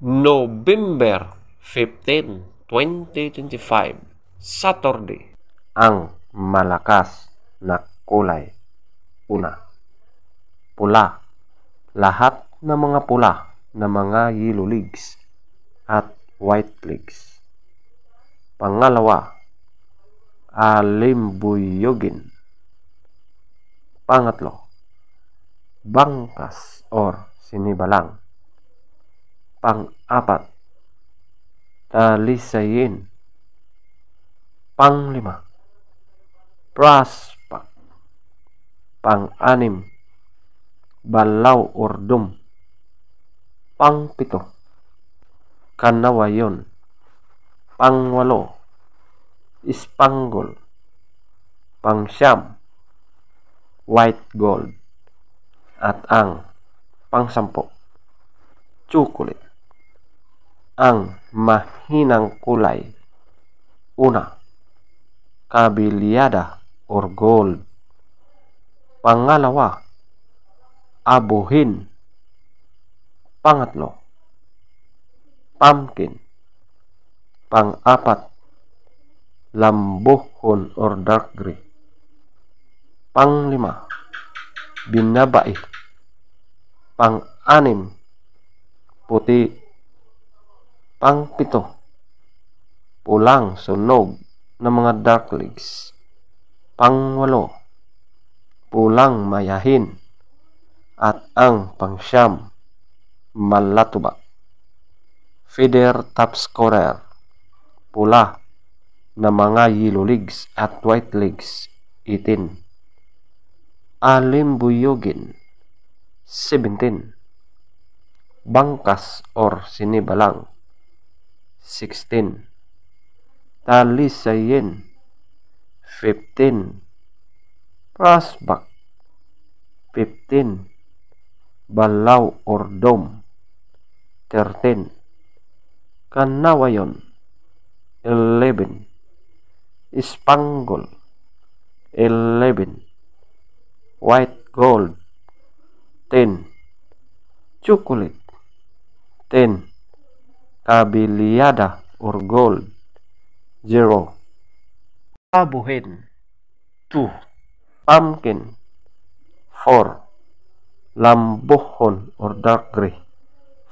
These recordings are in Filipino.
November 15, 2025, Saturday. Ang malakas na kulay. Una, pula. Lahat ng mga pula na mga yellow legs at white legs. Pangalawa, alimbuyogin. Pangatlo, bangkas or sinibalang. Pang-apat, talisayin. Panglima, praspak. Pang-anim, balaw or dum. Pang-pito, kanawayon. Pang-walo, ispanggol. Pang-siyam, white gold. At ang pang-sampo, chocolate. Ang mahinang kulay. Una, kabilyada or gold. Pangalawa, abuhin. Pangatlo, pumpkin. Pang-apat, lambuhon or dark gray. Panglima, binabai. Pang-anim, puti. Pang-pito, pulang sunog ng mga dark legs. Pang-walo, pulang mayahin. At ang pang-siyam, malatuba. Feather top scorer, pula na mga yellow legs at white legs, 18. Alimbuyogin, 17. Bangkas or sinibalang, 16. Talisayin, 15. Prasbak, 15. Balaw or dome, 13. Kanawayon, 11. Ispanggol, 11. White gold, 10. Chocolate, 10. Kabilyada or gold, 0. Abuhin, 2. Pumpkin, 4. Lambuhon or dark gray,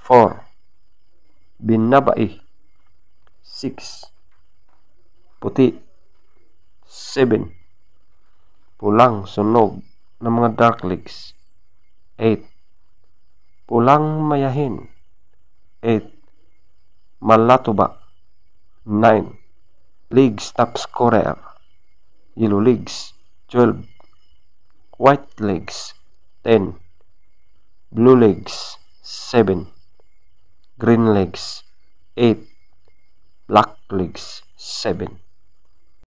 4. Binabai, 6. Puti, 7. Pulang sunog ng mga dark legs, 8. Pulang mayahin, 8. Malatuba, 9. Legs top scorer, yellow legs, 12. White legs, 10. Blue legs, 7. Green legs, 8. Black legs, 7.